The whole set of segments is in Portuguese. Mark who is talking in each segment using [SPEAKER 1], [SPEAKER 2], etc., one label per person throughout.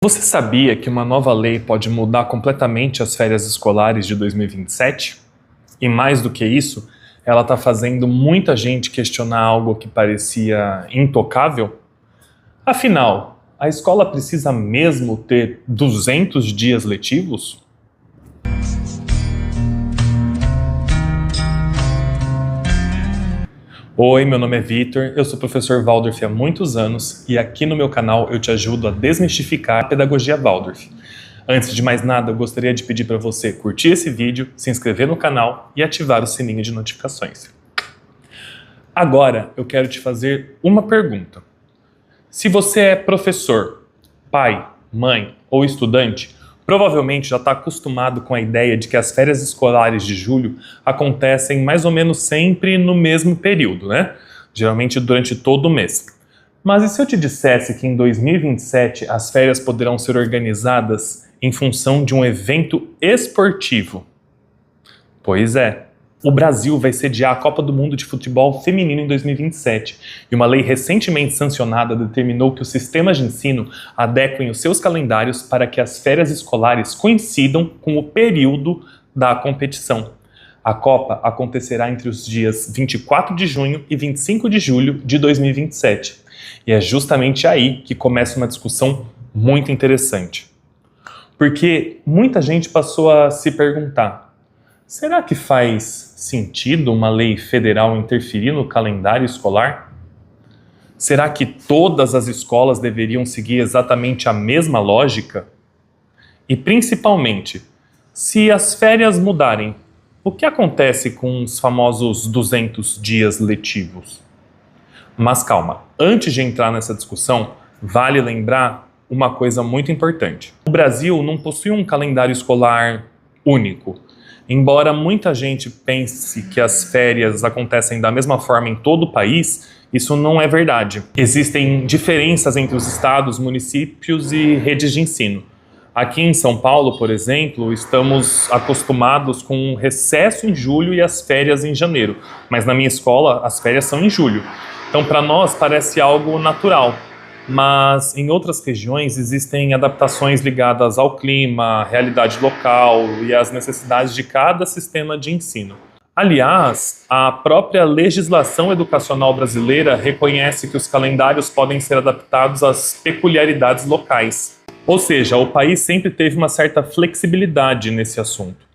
[SPEAKER 1] Você sabia que uma nova lei pode mudar completamente as férias escolares de 2027? E mais do que isso, ela está fazendo muita gente questionar algo que parecia intocável? Afinal, a escola precisa mesmo ter 200 dias letivos? Oi, meu nome é Vitor, eu sou professor Waldorf há muitos anos e aqui no meu canal eu te ajudo a desmistificar a pedagogia Waldorf. Antes de mais nada, eu gostaria de pedir para você curtir esse vídeo, se inscrever no canal e ativar o sininho de notificações. Agora, eu quero te fazer uma pergunta. Se você é professor, pai, mãe ou estudante, provavelmente já está acostumado com a ideia de que as férias escolares de julho acontecem mais ou menos sempre no mesmo período, né? Geralmente durante todo o mês. Mas e se eu te dissesse que em 2027 as férias poderão ser organizadas em função de um evento esportivo? Pois é. O Brasil vai sediar a Copa do Mundo de Futebol Feminino em 2027 e uma lei recentemente sancionada determinou que os sistemas de ensino adequem os seus calendários para que as férias escolares coincidam com o período da competição. A Copa acontecerá entre os dias 24 de junho e 25 de julho de 2027 e é justamente aí que começa uma discussão muito interessante. Porque muita gente passou a se perguntar: será que faz sentido uma lei federal interferir no calendário escolar? Será que todas as escolas deveriam seguir exatamente a mesma lógica? E principalmente, se as férias mudarem, o que acontece com os famosos 200 dias letivos? Mas calma, antes de entrar nessa discussão, vale lembrar uma coisa muito importante. O Brasil não possui um calendário escolar único. Embora muita gente pense que as férias acontecem da mesma forma em todo o país, isso não é verdade. Existem diferenças entre os estados, municípios e redes de ensino. Aqui em São Paulo, por exemplo, estamos acostumados com um recesso em julho e as férias em janeiro. Mas na minha escola, as férias são em julho. Então, para nós, parece algo natural. Mas em outras regiões existem adaptações ligadas ao clima, à realidade local e às necessidades de cada sistema de ensino. Aliás, a própria legislação educacional brasileira reconhece que os calendários podem ser adaptados às peculiaridades locais. Ou seja, o país sempre teve uma certa flexibilidade nesse assunto.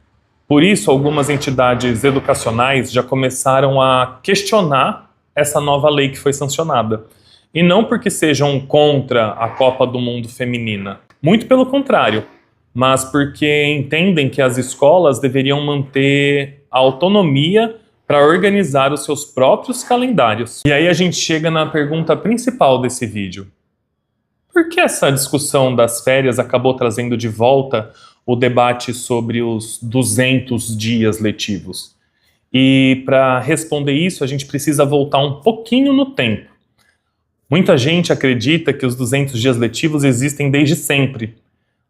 [SPEAKER 1] Por isso, algumas entidades educacionais já começaram a questionar essa nova lei que foi sancionada. E não porque sejam contra a Copa do Mundo feminina. Muito pelo contrário. Mas porque entendem que as escolas deveriam manter a autonomia para organizar os seus próprios calendários. E aí a gente chega na pergunta principal desse vídeo. Por que essa discussão das férias acabou trazendo de volta o debate sobre os 200 dias letivos? E para responder isso, a gente precisa voltar um pouquinho no tempo. Muita gente acredita que os 200 dias letivos existem desde sempre,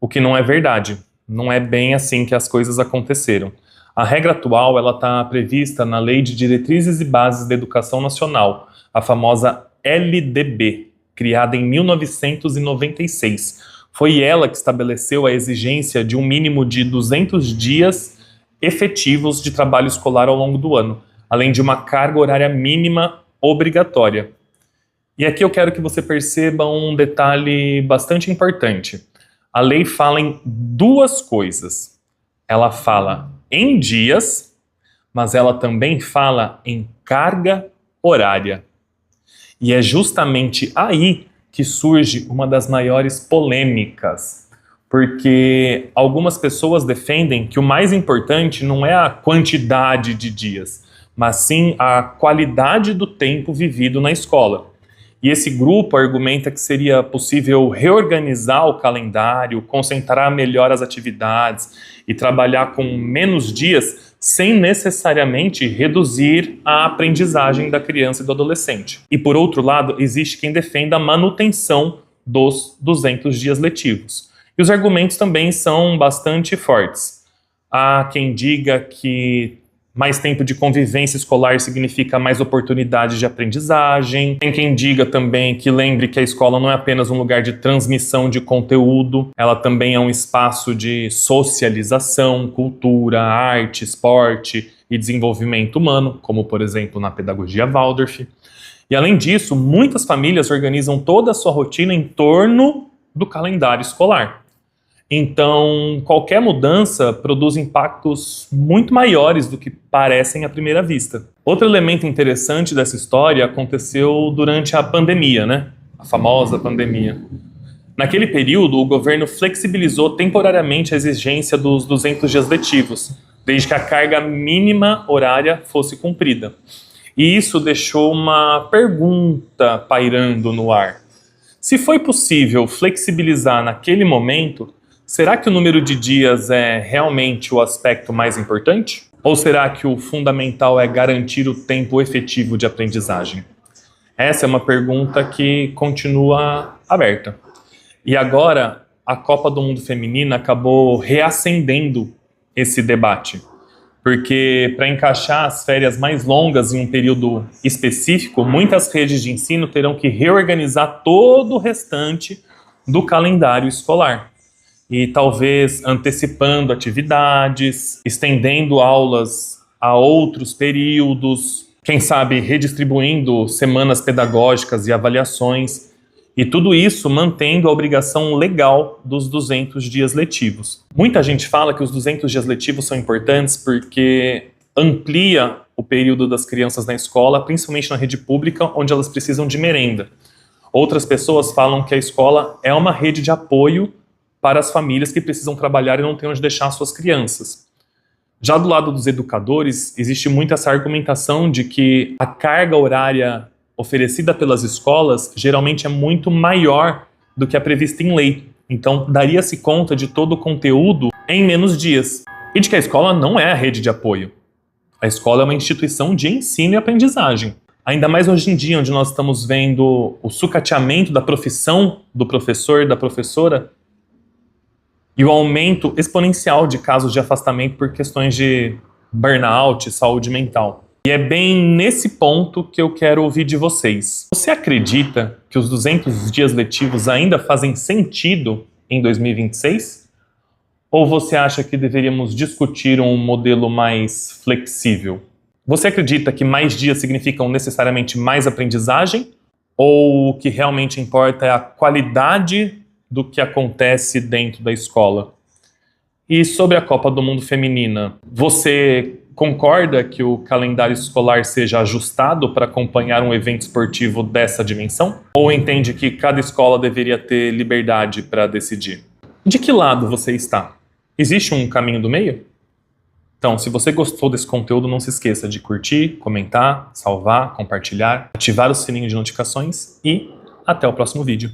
[SPEAKER 1] o que não é verdade. Não é bem assim que as coisas aconteceram. A regra atual está prevista na Lei de Diretrizes e Bases da Educação Nacional, a famosa LDB, criada em 1996. Foi ela que estabeleceu a exigência de um mínimo de 200 dias efetivos de trabalho escolar ao longo do ano, além de uma carga horária mínima obrigatória. E aqui eu quero que você perceba um detalhe bastante importante. A lei fala em duas coisas. Ela fala em dias, mas ela também fala em carga horária. E é justamente aí que surge uma das maiores polêmicas, porque algumas pessoas defendem que o mais importante não é a quantidade de dias, mas sim a qualidade do tempo vivido na escola. E esse grupo argumenta que seria possível reorganizar o calendário, concentrar melhor as atividades e trabalhar com menos dias sem necessariamente reduzir a aprendizagem da criança e do adolescente. E por outro lado, existe quem defenda a manutenção dos 200 dias letivos. E os argumentos também são bastante fortes. Há quem diga que Mais tempo de convivência escolar significa mais oportunidade de aprendizagem. Tem quem diga também que lembre que a escola não é apenas um lugar de transmissão de conteúdo, ela também é um espaço de socialização, cultura, arte, esporte e desenvolvimento humano, como por exemplo na pedagogia Waldorf. E além disso, muitas famílias organizam toda a sua rotina em torno do calendário escolar. Então, qualquer mudança produz impactos muito maiores do que parecem à primeira vista. Outro elemento interessante dessa história aconteceu durante a pandemia, né? A famosa pandemia. Naquele período, o governo flexibilizou temporariamente a exigência dos 200 dias letivos, desde que a carga mínima horária fosse cumprida. E isso deixou uma pergunta pairando no ar. Se foi possível flexibilizar naquele momento, será que o número de dias é realmente o aspecto mais importante? Ou será que o fundamental é garantir o tempo efetivo de aprendizagem? Essa é uma pergunta que continua aberta. E agora, a Copa do Mundo Feminina acabou reacendendo esse debate. Porque para encaixar as férias mais longas em um período específico, muitas redes de ensino terão que reorganizar todo o restante do calendário escolar. E talvez antecipando atividades, estendendo aulas a outros períodos, quem sabe redistribuindo semanas pedagógicas e avaliações, e tudo isso mantendo a obrigação legal dos 200 dias letivos. Muita gente fala que os 200 dias letivos são importantes porque amplia o período das crianças na escola, principalmente na rede pública, onde elas precisam de merenda. Outras pessoas falam que a escola é uma rede de apoio para as famílias que precisam trabalhar e não têm onde deixar suas crianças. Já do lado dos educadores, existe muito essa argumentação de que a carga horária oferecida pelas escolas geralmente é muito maior do que a prevista em lei. Então, daria-se conta de todo o conteúdo em menos dias. E de que a escola não é a rede de apoio. A escola é uma instituição de ensino e aprendizagem. Ainda mais hoje em dia, onde nós estamos vendo o sucateamento da profissão do professor e da professora e o aumento exponencial de casos de afastamento por questões de burnout, saúde mental. E é bem nesse ponto que eu quero ouvir de vocês. Você acredita que os 200 dias letivos ainda fazem sentido em 2026? Ou você acha que deveríamos discutir um modelo mais flexível? Você acredita que mais dias significam necessariamente mais aprendizagem? Ou o que realmente importa é a qualidade do que acontece dentro da escola? E sobre a Copa do Mundo Feminina, você concorda que o calendário escolar seja ajustado para acompanhar um evento esportivo dessa dimensão? Ou entende que cada escola deveria ter liberdade para decidir? De que lado você está? Existe um caminho do meio? Então, se você gostou desse conteúdo, não se esqueça de curtir, comentar, salvar, compartilhar, ativar o sininho de notificações e até o próximo vídeo.